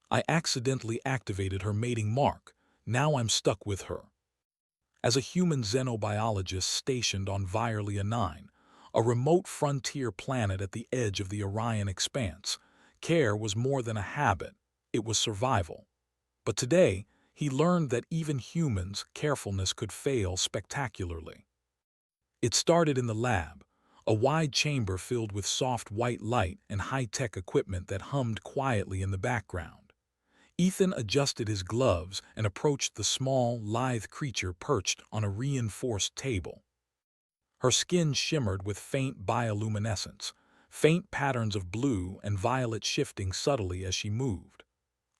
I accidentally activated her mating mark. Now I'm stuck with her. As a human xenobiologist stationed on Virlia 9, a remote frontier planet at the edge of the Orion expanse, care was more than a habit, it was survival. But today, he learned that even humans' carefulness could fail spectacularly. It started in the lab, a wide chamber filled with soft white light and high-tech equipment that hummed quietly in the background. Ethan adjusted his gloves and approached the small, lithe creature perched on a reinforced table. Her skin shimmered with faint bioluminescence, faint patterns of blue and violet shifting subtly as she moved.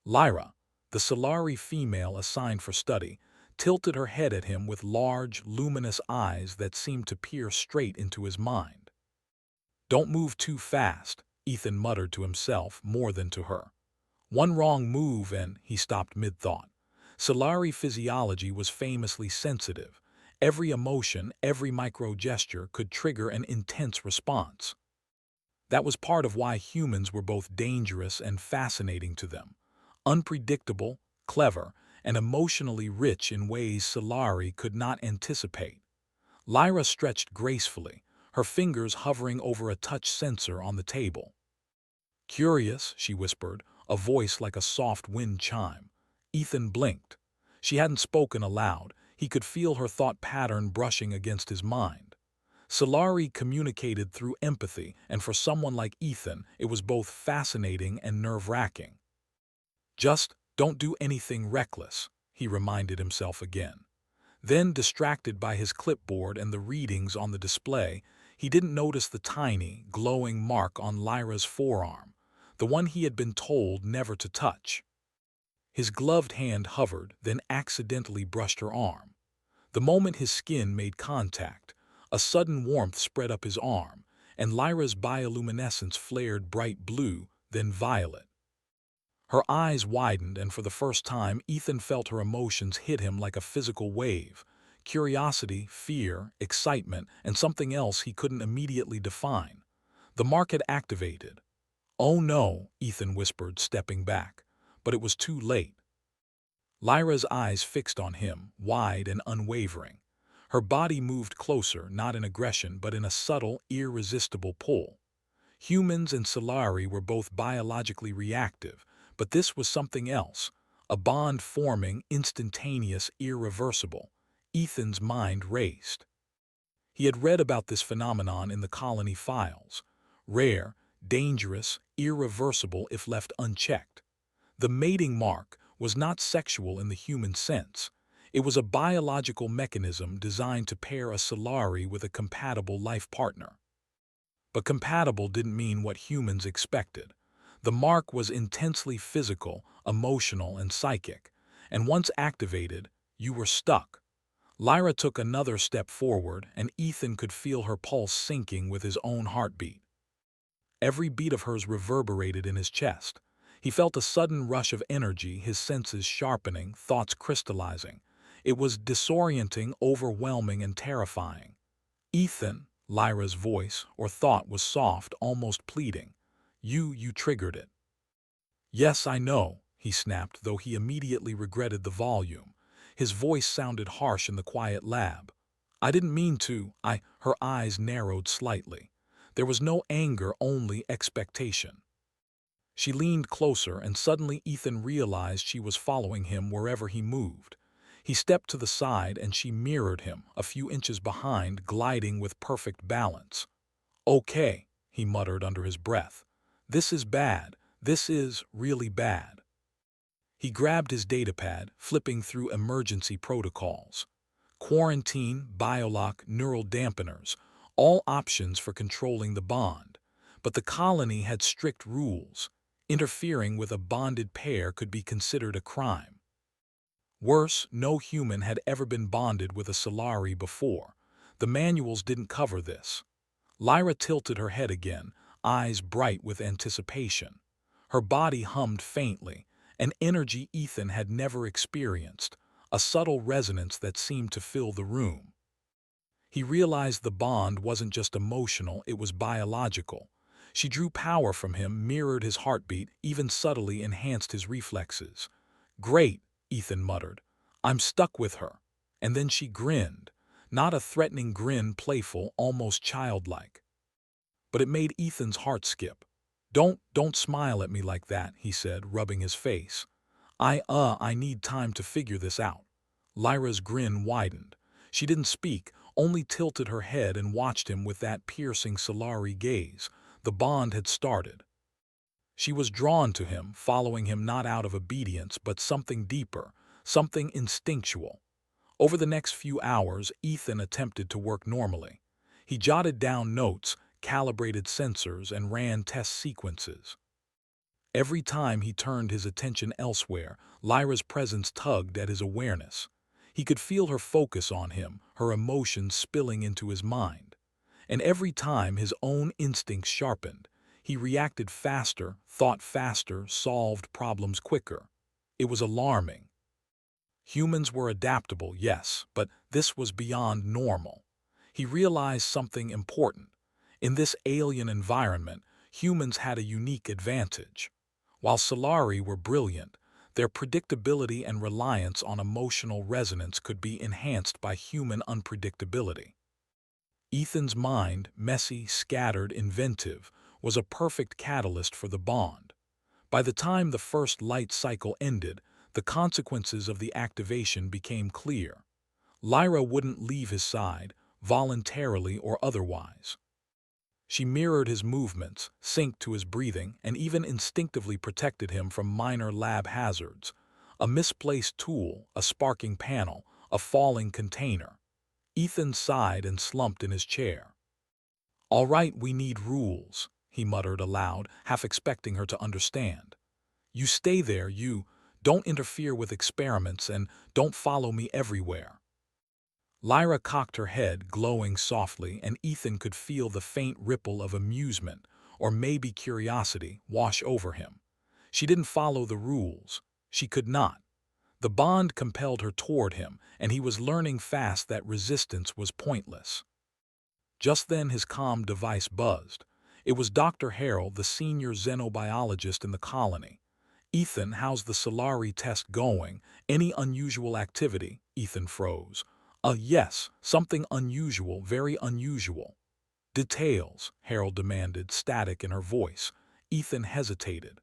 Lyra, the Solari female assigned for study, tilted her head at him with large, luminous eyes that seemed to peer straight into his mind. "Don't move too fast," Ethan muttered to himself more than to her. One wrong move and he stopped mid-thought. Solari physiology was famously sensitive. Every emotion, every micro-gesture could trigger an intense response. That was part of why humans were both dangerous and fascinating to them. Unpredictable, clever, and emotionally rich in ways Solari could not anticipate. Lyra stretched gracefully, her fingers hovering over a touch sensor on the table. "Curious," she whispered, a voice like a soft wind chime. Ethan blinked. She hadn't spoken aloud. He could feel her thought pattern brushing against his mind. Solari communicated through empathy, and for someone like Ethan, it was both fascinating and nerve-wracking. "Just don't do anything reckless," he reminded himself again. Then, distracted by his clipboard and the readings on the display, he didn't notice the tiny, glowing mark on Lyra's forearm, the one he had been told never to touch. His gloved hand hovered, then accidentally brushed her arm. The moment his skin made contact, a sudden warmth spread up his arm, and Lyra's bioluminescence flared bright blue, then violet. Her eyes widened, and for the first time, Ethan felt her emotions hit him like a physical wave. Curiosity, fear, excitement, and something else he couldn't immediately define. The mark had activated. "Oh no," Ethan whispered, stepping back. But it was too late. Lyra's eyes fixed on him, wide and unwavering. Her body moved closer, not in aggression, but in a subtle, irresistible pull. Humans and Solari were both biologically reactive, but this was something else. A bond forming, instantaneous, irreversible. Ethan's mind raced. He had read about this phenomenon in the colony files. Rare, dangerous, irreversible if left unchecked. The mating mark was not sexual in the human sense. It was a biological mechanism designed to pair a Solari with a compatible life partner. But compatible didn't mean what humans expected. The mark was intensely physical, emotional, and psychic, and once activated, you were stuck. Lyra took another step forward, and Ethan could feel her pulse sinking with his own heartbeat. Every beat of hers reverberated in his chest. He felt a sudden rush of energy, his senses sharpening, thoughts crystallizing. It was disorienting, overwhelming, and terrifying. "Ethan," Lyra's voice or thought was soft, almost pleading. You triggered it." "Yes, I know," he snapped, though he immediately regretted the volume. His voice sounded harsh in the quiet lab. "I didn't mean to, Her eyes narrowed slightly. There was no anger, only expectation. She leaned closer, and suddenly Ethan realized she was following him wherever he moved. He stepped to the side, and she mirrored him, a few inches behind, gliding with perfect balance. "Okay," he muttered under his breath. "This is bad. This is really bad." He grabbed his datapad, flipping through emergency protocols. Quarantine, biolock, neural dampeners, all options for controlling the bond. But the colony had strict rules. Interfering with a bonded pair could be considered a crime. Worse, no human had ever been bonded with a Solari before. The manuals didn't cover this. Lyra tilted her head again, eyes bright with anticipation. Her body hummed faintly, an energy Ethan had never experienced, a subtle resonance that seemed to fill the room. He realized the bond wasn't just emotional, it was biological. She drew power from him, mirrored his heartbeat, even subtly enhanced his reflexes. "Great," Ethan muttered. "I'm stuck with her." And then she grinned. Not a threatening grin, playful, almost childlike. But it made Ethan's heart skip. Don't smile at me like that," he said, rubbing his face. I need time to figure this out." Lyra's grin widened. She didn't speak, only tilted her head and watched him with that piercing Solari gaze. The bond had started. She was drawn to him, following him not out of obedience, but something deeper, something instinctual. Over the next few hours, Ethan attempted to work normally. He jotted down notes, calibrated sensors, and ran test sequences. Every time he turned his attention elsewhere, Lyra's presence tugged at his awareness. He could feel her focus on him, her emotions spilling into his mind. And every time his own instincts sharpened, he reacted faster, thought faster, solved problems quicker. It was alarming. Humans were adaptable, yes, but this was beyond normal. He realized something important. In this alien environment, humans had a unique advantage. While Solari were brilliant, their predictability and reliance on emotional resonance could be enhanced by human unpredictability. Ethan's mind, messy, scattered, inventive, was a perfect catalyst for the bond. By the time the first light cycle ended, the consequences of the activation became clear. Lyra wouldn't leave his side, voluntarily or otherwise. She mirrored his movements, synced to his breathing, and even instinctively protected him from minor lab hazards. A misplaced tool, a sparking panel, a falling container. Ethan sighed and slumped in his chair. "All right, we need rules," he muttered aloud, half expecting her to understand. "You stay there, you don't interfere with experiments, and don't follow me everywhere." Lyra cocked her head, glowing softly, and Ethan could feel the faint ripple of amusement, or maybe curiosity, wash over him. She didn't follow the rules. She could not. The bond compelled her toward him, and he was learning fast that resistance was pointless. Just then his comm device buzzed. It was Dr. Harrell, the senior xenobiologist in the colony. "Ethan, how's the Solari test going? Any unusual activity?" Ethan froze. Yes, something unusual, very unusual." "Details," Harold demanded, static in her voice. Ethan hesitated.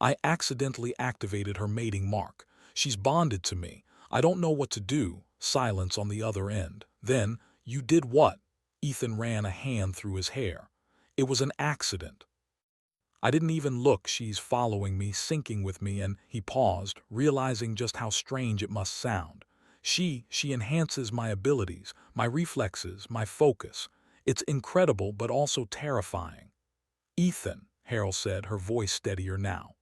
"I accidentally activated her mating mark. She's bonded to me. I don't know what to do." Silence on the other end. Then, "You did what?" Ethan ran a hand through his hair. "It was an accident. I didn't even look. She's following me, syncing with me," and he paused, realizing just how strange it must sound. She enhances my abilities, my reflexes, my focus. It's incredible but also terrifying." "Ethan," Harold said, her voice steadier now.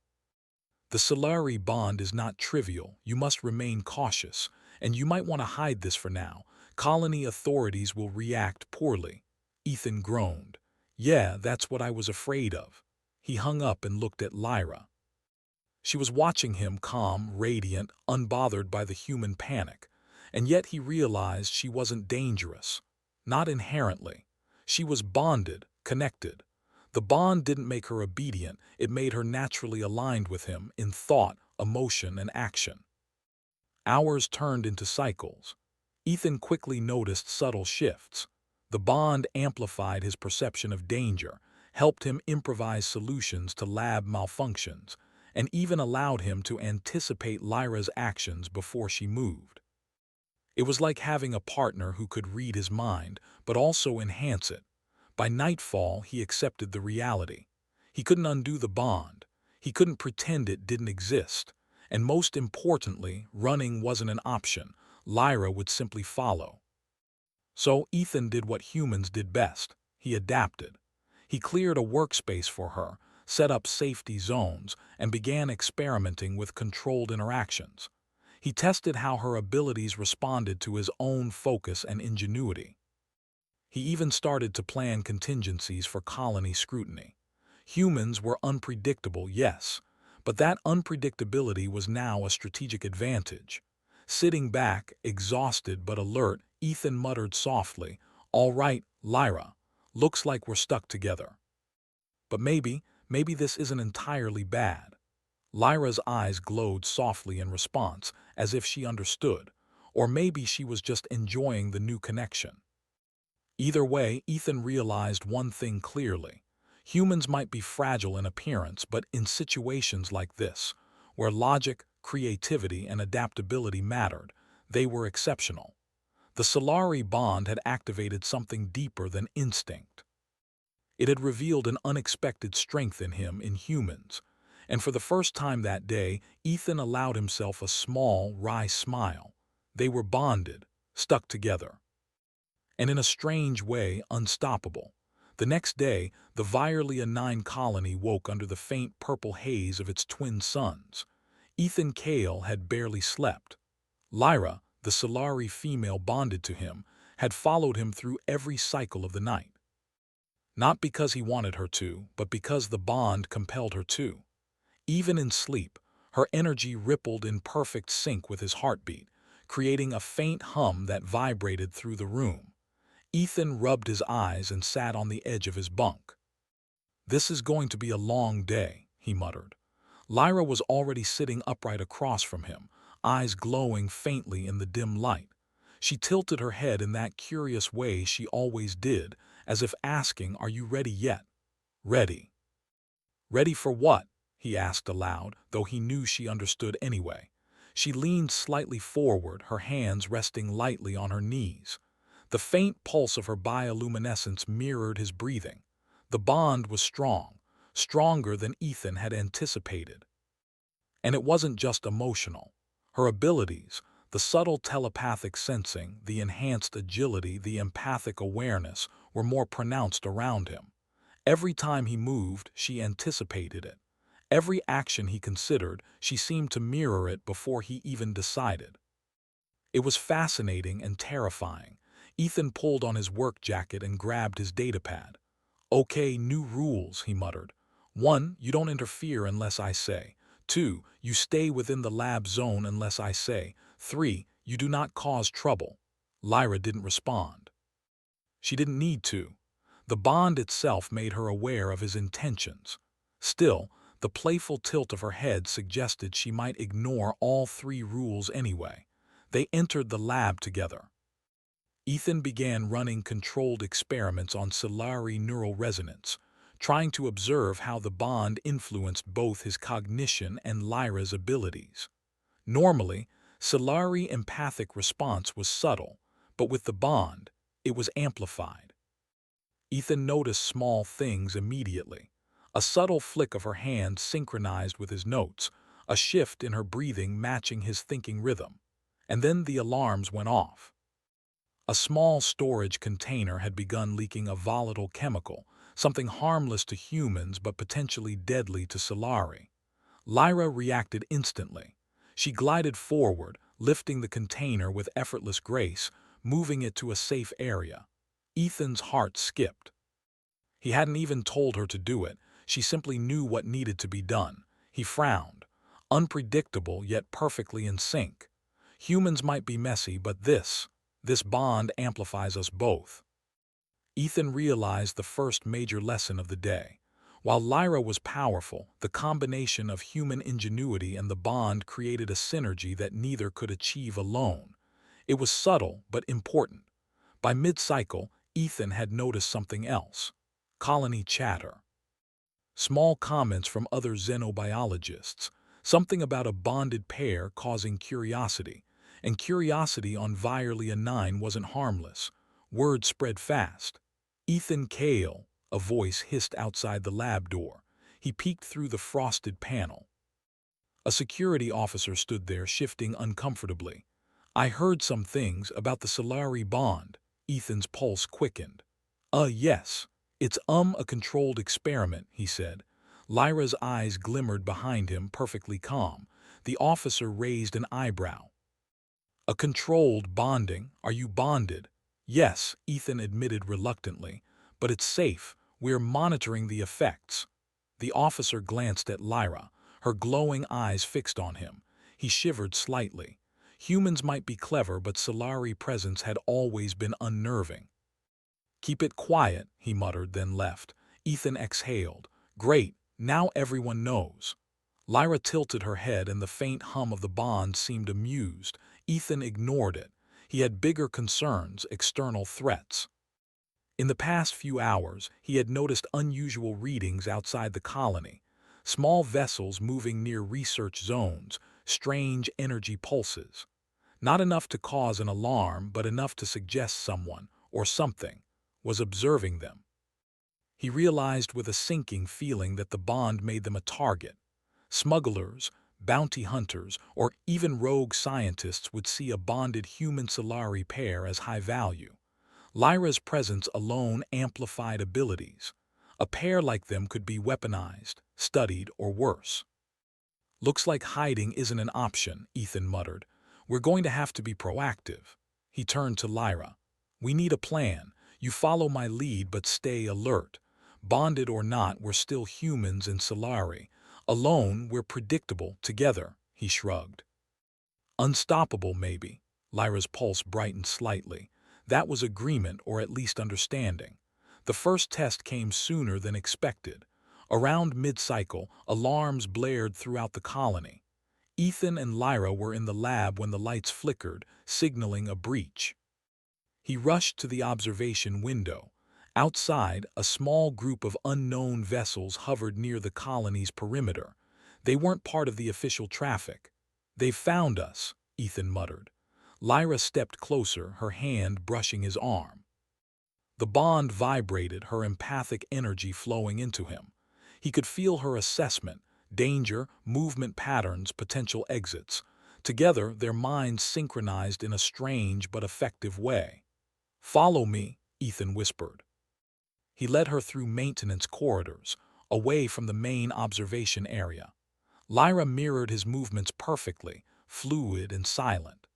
"The Solari bond is not trivial. You must remain cautious, and you might want to hide this for now. Colony authorities will react poorly." Ethan groaned. "Yeah, that's what I was afraid of." He hung up and looked at Lyra. She was watching him, calm, radiant, unbothered by the human panic. And yet he realized she wasn't dangerous. Not inherently. She was bonded, connected. The bond didn't make her obedient, it made her naturally aligned with him in thought, emotion, and action. Hours turned into cycles. Ethan quickly noticed subtle shifts. The bond amplified his perception of danger, helped him improvise solutions to lab malfunctions, and even allowed him to anticipate Lyra's actions before she moved. It was like having a partner who could read his mind, but also enhance it. By nightfall, he accepted the reality. He couldn't undo the bond. He couldn't pretend it didn't exist. And most importantly, running wasn't an option. Lyra would simply follow. So Ethan did what humans did best. He adapted. He cleared a workspace for her, set up safety zones, and began experimenting with controlled interactions. He tested how her abilities responded to his own focus and ingenuity. He even started to plan contingencies for colony scrutiny. Humans were unpredictable, yes, but that unpredictability was now a strategic advantage. Sitting back, exhausted but alert, Ethan muttered softly, "All right, Lyra. Looks like we're stuck together." But maybe this isn't entirely bad. Lyra's eyes glowed softly in response, as if she understood. Or maybe she was just enjoying the new connection. Either way, Ethan realized one thing clearly. Humans might be fragile in appearance, but in situations like this, where logic, creativity, and adaptability mattered, they were exceptional. The Solari bond had activated something deeper than instinct. It had revealed an unexpected strength in him in humans, and for the first time that day, Ethan allowed himself a small, wry smile. They were bonded, stuck together, and in a strange way, unstoppable. The next day, the Virlia 9 colony woke under the faint purple haze of its twin suns. Ethan Cale had barely slept. Lyra, the Solari female bonded to him, had followed him through every cycle of the night. Not because he wanted her to, but because the bond compelled her to. Even in sleep, her energy rippled in perfect sync with his heartbeat, creating a faint hum that vibrated through the room. Ethan rubbed his eyes and sat on the edge of his bunk. "This is going to be a long day," he muttered. Lyra was already sitting upright across from him, eyes glowing faintly in the dim light. She tilted her head in that curious way she always did, as if asking, "Are you ready yet?" "Ready." "Ready for what?" he asked aloud, though he knew she understood anyway. She leaned slightly forward, her hands resting lightly on her knees. The faint pulse of her bioluminescence mirrored his breathing. The bond was strong, stronger than Ethan had anticipated. And it wasn't just emotional. Her abilities, the subtle telepathic sensing, the enhanced agility, the empathic awareness, were more pronounced around him. Every time he moved, she anticipated it. Every action he considered, she seemed to mirror it before he even decided. It was fascinating and terrifying. Ethan pulled on his work jacket and grabbed his datapad. "Okay, new rules," he muttered. "1. You don't interfere unless I say. 2. You stay within the lab zone unless I say. 3. You do not cause trouble." Lyra didn't respond. She didn't need to. The bond itself made her aware of his intentions. Still, the playful tilt of her head suggested she might ignore all 3 rules anyway. They entered the lab together. Ethan began running controlled experiments on Solari neural resonance, trying to observe how the bond influenced both his cognition and Lyra's abilities. Normally, Solari empathic response was subtle, but with the bond, it was amplified. Ethan noticed small things immediately. A subtle flick of her hand synchronized with his notes, a shift in her breathing matching his thinking rhythm. And then the alarms went off. A small storage container had begun leaking a volatile chemical, something harmless to humans but potentially deadly to Solari. Lyra reacted instantly. She glided forward, lifting the container with effortless grace, moving it to a safe area. Ethan's heart skipped. He hadn't even told her to do it. She simply knew what needed to be done. He frowned. Unpredictable yet perfectly in sync. Humans might be messy, but this bond amplifies us both. Ethan realized the first major lesson of the day. While Lyra was powerful, the combination of human ingenuity and the bond created a synergy that neither could achieve alone. It was subtle but important. By mid-cycle, Ethan had noticed something else. Colony chatter. Small comments from other xenobiologists. Something about a bonded pair causing curiosity. And curiosity on Virlia 9 wasn't harmless. Word spread fast. "Ethan Cale," a voice hissed outside the lab door. He peeked through the frosted panel. A security officer stood there, shifting uncomfortably. "I heard some things about the Solari bond." Ethan's pulse quickened. Yes. It's a controlled experiment," he said. Lyra's eyes glimmered behind him, perfectly calm. The officer raised an eyebrow. "A controlled bonding? Are you bonded?" "Yes," Ethan admitted reluctantly. "But it's safe. We're monitoring the effects." The officer glanced at Lyra, her glowing eyes fixed on him. He shivered slightly. Humans might be clever, but Solari presence had always been unnerving. "Keep it quiet," he muttered, then left. Ethan exhaled. Great, now everyone knows. Lyra tilted her head and the faint hum of the bond seemed amused. Ethan ignored it. He had bigger concerns, external threats. In the past few hours, he had noticed unusual readings outside the colony. Small vessels moving near research zones, strange energy pulses. Not enough to cause an alarm, but enough to suggest someone, or something, was observing them. He realized with a sinking feeling that the bond made them a target. Smugglers, bounty hunters, or even rogue scientists would see a bonded human-Solari pair as high value. Lyra's presence alone amplified abilities. A pair like them could be weaponized, studied, or worse. Looks like hiding isn't an option, Ethan muttered. We're going to have to be proactive. He turned to Lyra. We need a plan. You follow my lead, but stay alert. Bonded or not, we're still humans in Solari. Alone, we're predictable. Together, he shrugged. Unstoppable, maybe. Lyra's pulse brightened slightly. That was agreement, or at least understanding. The first test came sooner than expected. Around mid-cycle, alarms blared throughout the colony. Ethan and Lyra were in the lab when the lights flickered, signaling a breach. He rushed to the observation window. Outside, a small group of unknown vessels hovered near the colony's perimeter. They weren't part of the official traffic. "They've found us," Ethan muttered. Lyra stepped closer, her hand brushing his arm. The bond vibrated, her empathic energy flowing into him. He could feel her assessment, danger, movement patterns, potential exits. Together, their minds synchronized in a strange but effective way. "Follow me," Ethan whispered. He led her through maintenance corridors, away from the main observation area. Lyra mirrored his movements perfectly, fluid and silent.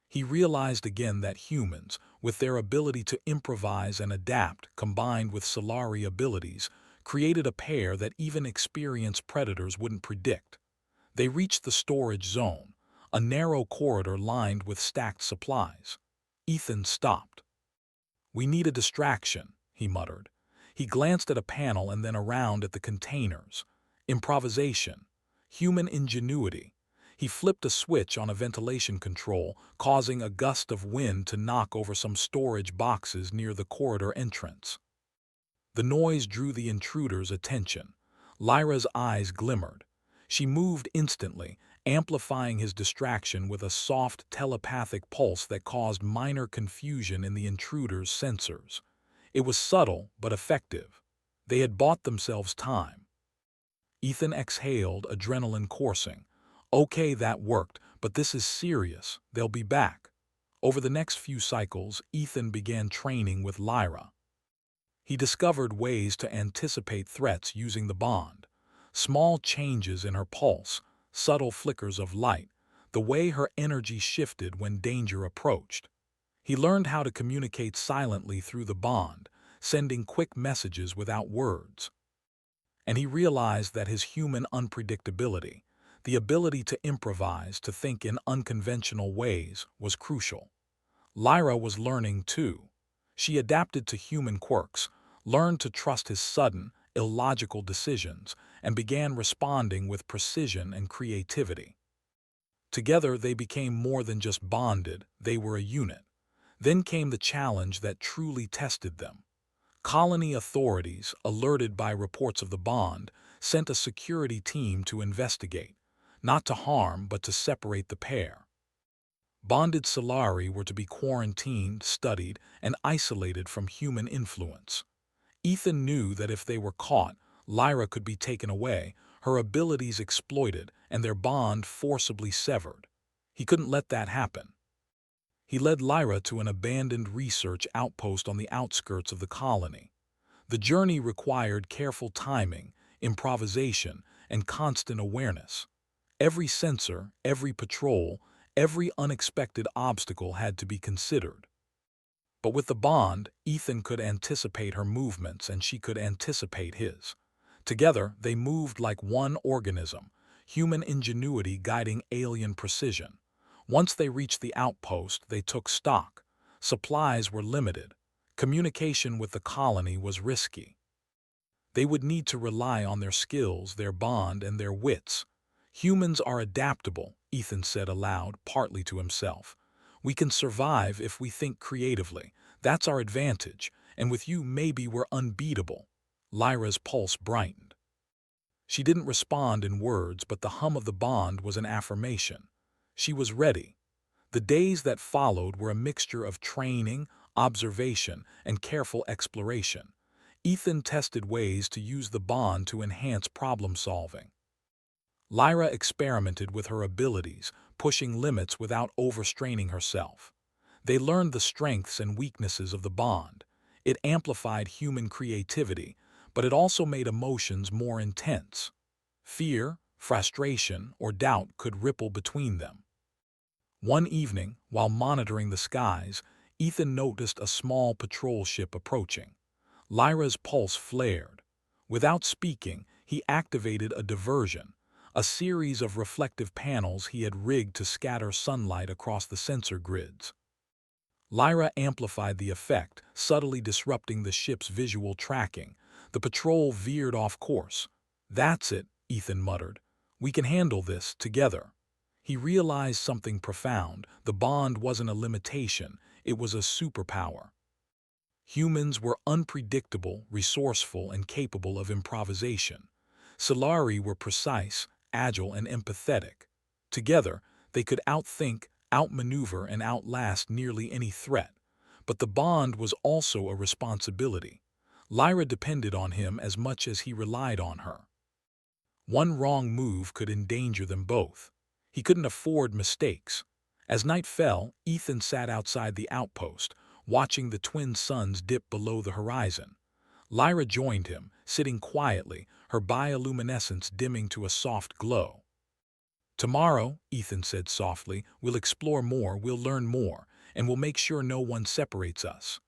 He realized again that humans, with their ability to improvise and adapt combined with Solari abilities, created a pair that even experienced predators wouldn't predict. They reached the storage zone, a narrow corridor lined with stacked supplies. Ethan stopped. "We need a distraction," he muttered. He glanced at a panel and then around at the containers. Improvisation. Human ingenuity. He flipped a switch on a ventilation control, causing a gust of wind to knock over some storage boxes near the corridor entrance. The noise drew the intruder's attention. Lyra's eyes glimmered. She moved instantly, amplifying his distraction with a soft telepathic pulse that caused minor confusion in the intruder's sensors. It was subtle but effective. They had bought themselves time. Ethan exhaled, adrenaline coursing. "Okay, that worked, but this is serious. They'll be back." Over the next few cycles, Ethan began training with Lyra. He discovered ways to anticipate threats using the bond. Small changes in her pulse, subtle flickers of light, the way her energy shifted when danger approached. He learned how to communicate silently through the bond, sending quick messages without words. And he realized that his human unpredictability, the ability to improvise, to think in unconventional ways, was crucial. Lyra was learning too. She adapted to human quirks, learned to trust his sudden, illogical decisions, and began responding with precision and creativity. Together they became more than just bonded, they were a unit. Then came the challenge that truly tested them. Colony authorities, alerted by reports of the bond, sent a security team to investigate, not to harm but to separate the pair. Bonded Solari were to be quarantined, studied, and isolated from human influence. Ethan knew that if they were caught, Lyra could be taken away, her abilities exploited, and their bond forcibly severed. He couldn't let that happen. He led Lyra to an abandoned research outpost on the outskirts of the colony. The journey required careful timing, improvisation, and constant awareness. Every sensor, every patrol, every unexpected obstacle had to be considered. But with the bond, Ethan could anticipate her movements and she could anticipate his. Together, they moved like one organism, human ingenuity guiding alien precision. Once they reached the outpost, they took stock. Supplies were limited. Communication with the colony was risky. They would need to rely on their skills, their bond, and their wits. Humans are adaptable, Ethan said aloud, partly to himself. We can survive if we think creatively. That's our advantage, and with you maybe we're unbeatable. Lyra's pulse brightened. She didn't respond in words, but the hum of the bond was an affirmation. She was ready. The days that followed were a mixture of training, observation, and careful exploration. Ethan tested ways to use the bond to enhance problem-solving. Lyra experimented with her abilities, pushing limits without overstraining herself. They learned the strengths and weaknesses of the bond. It amplified human creativity, but it also made emotions more intense. Fear, frustration, or doubt could ripple between them. One evening, while monitoring the skies, Ethan noticed a small patrol ship approaching. Lyra's pulse flared. Without speaking, he activated a diversion, a series of reflective panels he had rigged to scatter sunlight across the sensor grids. Lyra amplified the effect, subtly disrupting the ship's visual tracking. The patrol veered off course. "That's it," Ethan muttered. "We can handle this together." He realized something profound. The bond wasn't a limitation, it was a superpower. Humans were unpredictable, resourceful, and capable of improvisation. Solari were precise, agile, and empathetic. Together, they could outthink, outmaneuver, and outlast nearly any threat. But the bond was also a responsibility. Lyra depended on him as much as he relied on her. One wrong move could endanger them both. He couldn't afford mistakes. As night fell, Ethan sat outside the outpost, watching the twin suns dip below the horizon. Lyra joined him, sitting quietly, her bioluminescence dimming to a soft glow. "Tomorrow," Ethan said softly, "we'll explore more, we'll learn more, and we'll make sure no one separates us."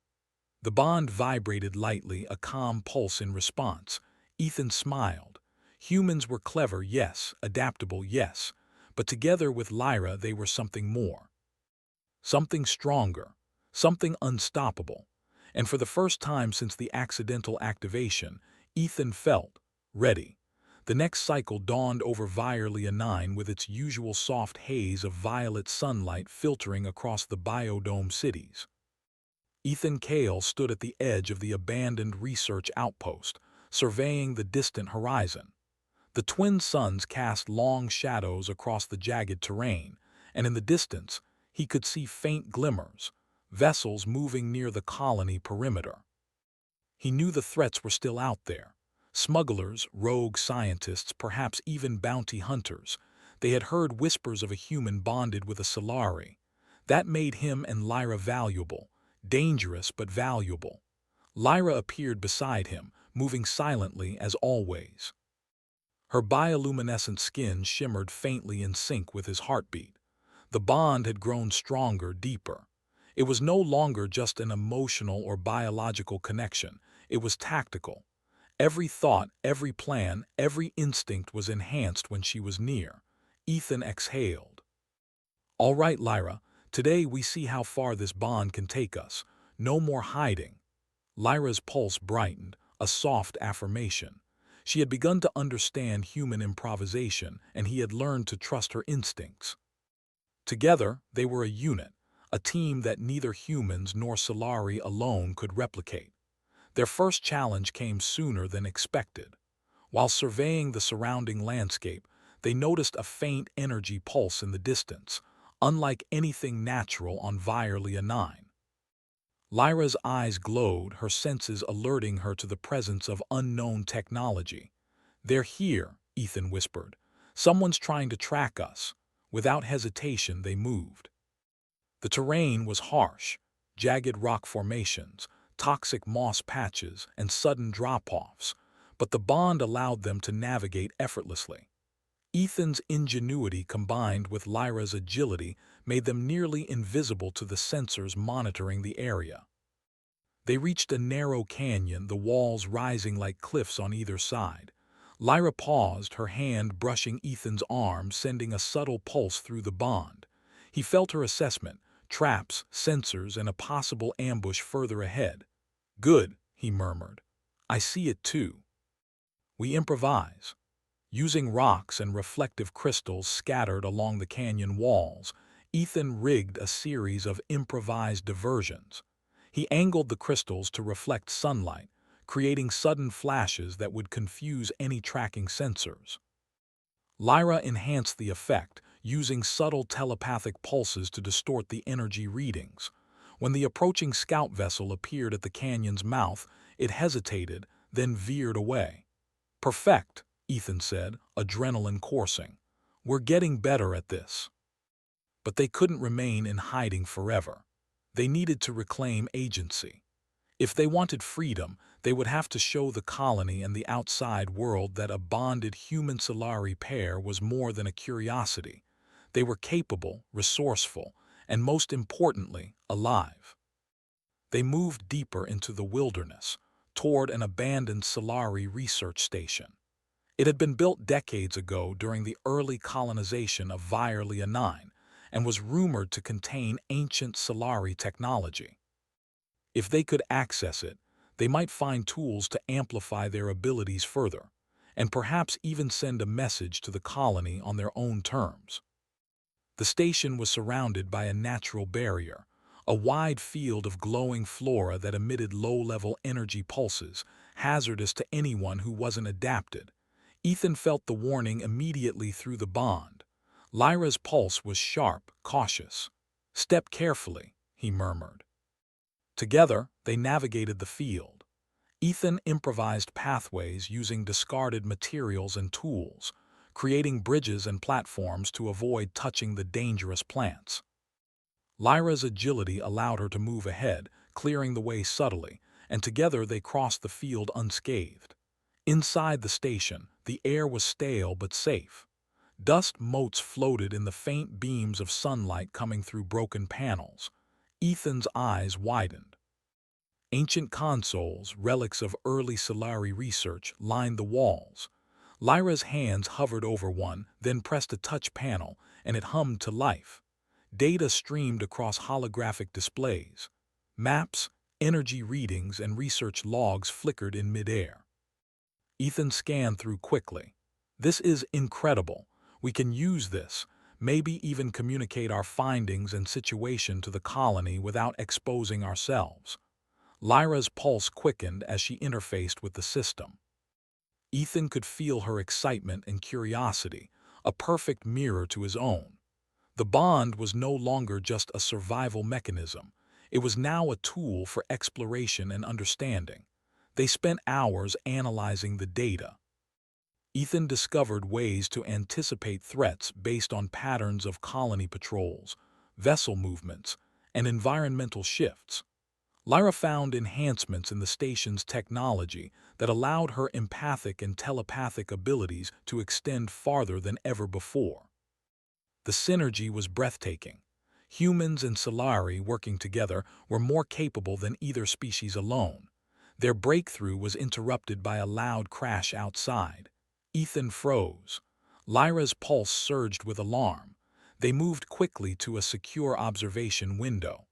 The bond vibrated lightly, a calm pulse in response. Ethan smiled. Humans were clever, yes, adaptable, yes, but together with Lyra they were something more. Something stronger, something unstoppable. And for the first time since the accidental activation, Ethan felt ready. The next cycle dawned over Violia 9 with its usual soft haze of violet sunlight filtering across the biodome cities. Ethan Cale stood at the edge of the abandoned research outpost, surveying the distant horizon. The twin suns cast long shadows across the jagged terrain, and in the distance, he could see faint glimmers, vessels moving near the colony perimeter. He knew the threats were still out there. Smugglers, rogue scientists, perhaps even bounty hunters. They had heard whispers of a human bonded with a Solari. That made him and Lyra valuable, dangerous but valuable. Lyra appeared beside him, moving silently as always. Her bioluminescent skin shimmered faintly in sync with his heartbeat. The bond had grown stronger, deeper. It was no longer just an emotional or biological connection. It was tactical. Every thought, every plan, every instinct was enhanced when she was near. Ethan exhaled. "All right, Lyra, today we see how far this bond can take us. No more hiding." Lyra's pulse brightened, a soft affirmation. She had begun to understand human improvisation, and he had learned to trust her instincts. Together, they were a unit, a team that neither humans nor Solari alone could replicate. Their first challenge came sooner than expected. While surveying the surrounding landscape, they noticed a faint energy pulse in the distance, unlike anything natural on Violia 9. Lyra's eyes glowed, her senses alerting her to the presence of unknown technology. "They're here," Ethan whispered. "Someone's trying to track us." Without hesitation, they moved. The terrain was harsh, jagged rock formations, toxic moss patches, and sudden drop-offs, but the bond allowed them to navigate effortlessly. Ethan's ingenuity combined with Lyra's agility made them nearly invisible to the sensors monitoring the area. They reached a narrow canyon, the walls rising like cliffs on either side. Lyra paused, her hand brushing Ethan's arm, sending a subtle pulse through the bond. He felt her assessment, traps, sensors, and a possible ambush further ahead. "Good," he murmured. "I see it too." We improvise. Using rocks and reflective crystals scattered along the canyon walls, Ethan rigged a series of improvised diversions. He angled the crystals to reflect sunlight, creating sudden flashes that would confuse any tracking sensors. Lyra enhanced the effect, using subtle telepathic pulses to distort the energy readings. When the approaching scout vessel appeared at the canyon's mouth, it hesitated, then veered away. "Perfect," Ethan said, adrenaline coursing. "We're getting better at this." But they couldn't remain in hiding forever. They needed to reclaim agency. If they wanted freedom, they would have to show the colony and the outside world that a bonded human-Solari pair was more than a curiosity. They were capable, resourceful, and most importantly, alive. They moved deeper into the wilderness, toward an abandoned Solari research station. It had been built decades ago during the early colonization of Vierlia 9 and was rumored to contain ancient Solari technology. If they could access it, they might find tools to amplify their abilities further, and perhaps even send a message to the colony on their own terms. The station was surrounded by a natural barrier, a wide field of glowing flora that emitted low-level energy pulses, hazardous to anyone who wasn't adapted. Ethan felt the warning immediately through the bond. Lyra's pulse was sharp, cautious. "Step carefully," he murmured. Together, they navigated the field. Ethan improvised pathways using discarded materials and tools, creating bridges and platforms to avoid touching the dangerous plants. Lyra's agility allowed her to move ahead, clearing the way subtly, and together they crossed the field unscathed. Inside the station, the air was stale but safe. Dust motes floated in the faint beams of sunlight coming through broken panels. Ethan's eyes widened. Ancient consoles, relics of early Solari research, lined the walls. Lyra's hands hovered over one, then pressed a touch panel, and it hummed to life. Data streamed across holographic displays. Maps, energy readings, and research logs flickered in midair. Ethan scanned through quickly. "This is incredible. We can use this, maybe even communicate our findings and situation to the colony without exposing ourselves." Lyra's pulse quickened as she interfaced with the system. Ethan could feel her excitement and curiosity, a perfect mirror to his own. The bond was no longer just a survival mechanism. It was now a tool for exploration and understanding. They spent hours analyzing the data. Ethan discovered ways to anticipate threats based on patterns of colony patrols, vessel movements, and environmental shifts. Lyra found enhancements in the station's technology that allowed her empathic and telepathic abilities to extend farther than ever before. The synergy was breathtaking. Humans and Solari working together were more capable than either species alone. Their breakthrough was interrupted by a loud crash outside. Ethan froze. Lyra's pulse surged with alarm. They moved quickly to a secure observation window.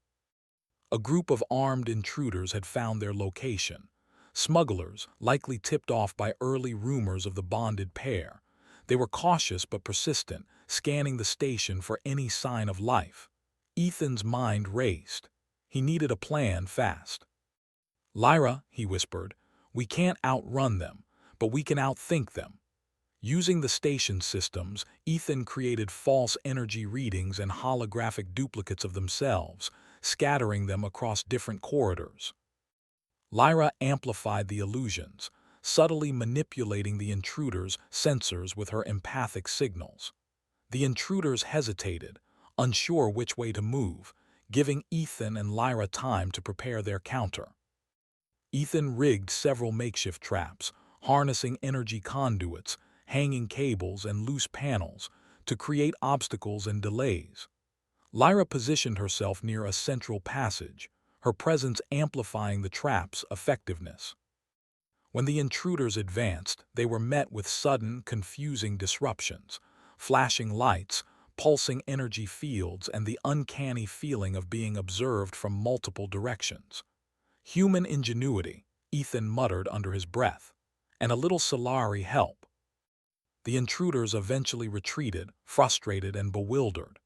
A group of armed intruders had found their location. Smugglers, likely tipped off by early rumors of the bonded pair. They were cautious but persistent, scanning the station for any sign of life. Ethan's mind raced. He needed a plan fast. "Lyra," he whispered, "we can't outrun them, but we can outthink them." Using the station systems, Ethan created false energy readings and holographic duplicates of themselves, scattering them across different corridors. Lyra amplified the illusions, subtly manipulating the intruders' sensors with her empathic signals. The intruders hesitated, unsure which way to move, giving Ethan and Lyra time to prepare their counter. Ethan rigged several makeshift traps, harnessing energy conduits, hanging cables, and loose panels to create obstacles and delays. Lyra positioned herself near a central passage, her presence amplifying the trap's effectiveness. When the intruders advanced, they were met with sudden, confusing disruptions, flashing lights, pulsing energy fields, and the uncanny feeling of being observed from multiple directions. "Human ingenuity," Ethan muttered under his breath. and a little Solari help. The intruders eventually retreated, frustrated and bewildered.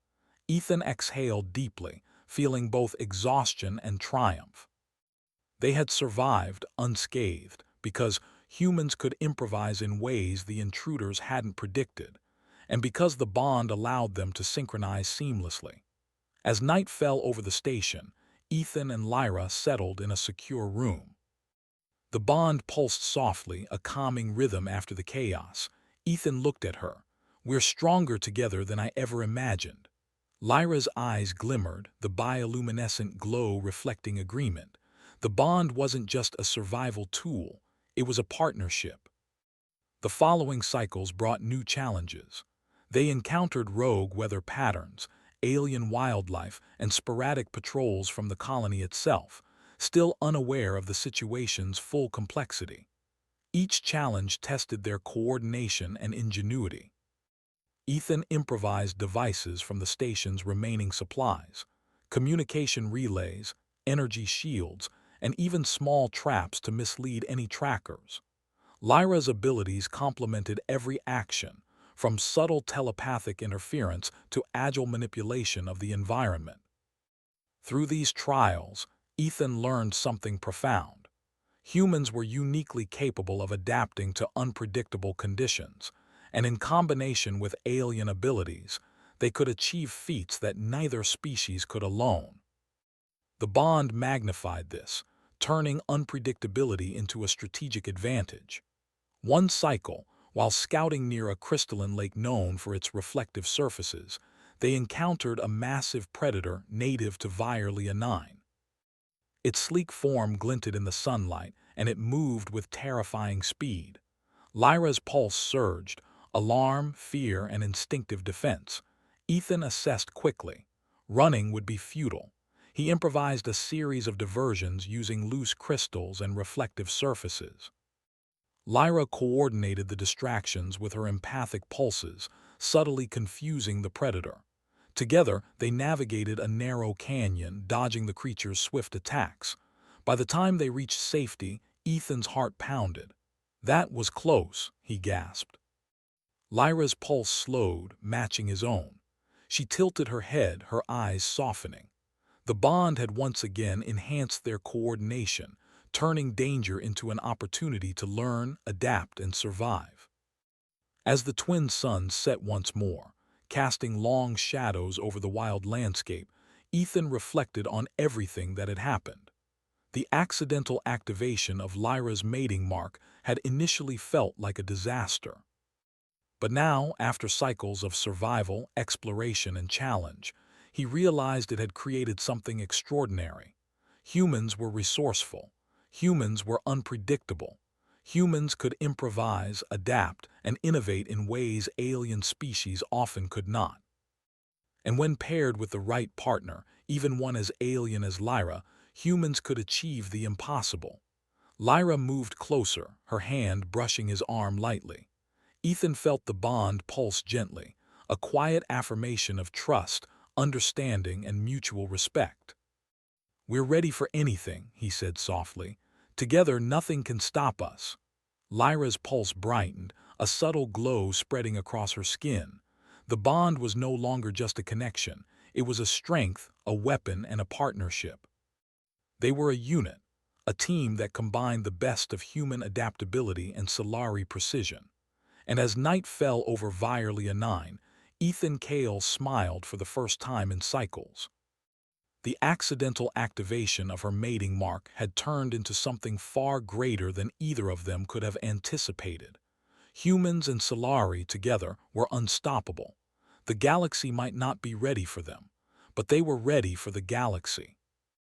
Ethan exhaled deeply, feeling both exhaustion and triumph. They had survived unscathed because humans could improvise in ways the intruders hadn't predicted, and because the bond allowed them to synchronize seamlessly. As night fell over the station, Ethan and Lyra settled in a secure room. The bond pulsed softly, a calming rhythm after the chaos. Ethan looked at her. "We're stronger together than I ever imagined." Lyra's eyes glimmered, the bioluminescent glow reflecting agreement. The bond wasn't just a survival tool, it was a partnership. The following cycles brought new challenges. They encountered rogue weather patterns, alien wildlife, and sporadic patrols from the colony itself, still unaware of the situation's full complexity. Each challenge tested their coordination and ingenuity. Ethan improvised devices from the station's remaining supplies, communication relays, energy shields, and even small traps to mislead any trackers. Lyra's abilities complemented every action, from subtle telepathic interference to agile manipulation of the environment. Through these trials, Ethan learned something profound. Humans were uniquely capable of adapting to unpredictable conditions, and in combination with alien abilities, they could achieve feats that neither species could alone. The bond magnified this, turning unpredictability into a strategic advantage. One cycle, while scouting near a crystalline lake known for its reflective surfaces, they encountered a massive predator native to Vierlia 9. Its sleek form glinted in the sunlight, and it moved with terrifying speed. Lyra's pulse surged, alarm, fear, and instinctive defense. Ethan assessed quickly. Running would be futile. He improvised a series of diversions using loose crystals and reflective surfaces. Lyra coordinated the distractions with her empathic pulses, subtly confusing the predator. Together, they navigated a narrow canyon, dodging the creature's swift attacks. By the time they reached safety, Ethan's heart pounded. "That was close," he gasped. Lyra's pulse slowed, matching his own. She tilted her head, her eyes softening. The bond had once again enhanced their coordination, turning danger into an opportunity to learn, adapt, and survive. As the twin suns set once more, casting long shadows over the wild landscape, Ethan reflected on everything that had happened. The accidental activation of Lyra's mating mark had initially felt like a disaster. But now, after cycles of survival, exploration, and challenge, he realized it had created something extraordinary. Humans were resourceful. Humans were unpredictable. Humans could improvise, adapt, and innovate in ways alien species often could not. And when paired with the right partner, even one as alien as Lyra, humans could achieve the impossible. Lyra moved closer, her hand brushing his arm lightly. Ethan felt the bond pulse gently, a quiet affirmation of trust, understanding, and mutual respect. "We're ready for anything," he said softly. "Together, nothing can stop us." Lyra's pulse brightened, a subtle glow spreading across her skin. The bond was no longer just a connection. It was a strength, a weapon, and a partnership. They were a unit, a team that combined the best of human adaptability and Solari precision. And as night fell over Vierlia 9, Ethan Cale smiled for the first time in cycles. The accidental activation of her mating mark had turned into something far greater than either of them could have anticipated. Humans and Solari together were unstoppable. The galaxy might not be ready for them, but they were ready for the galaxy.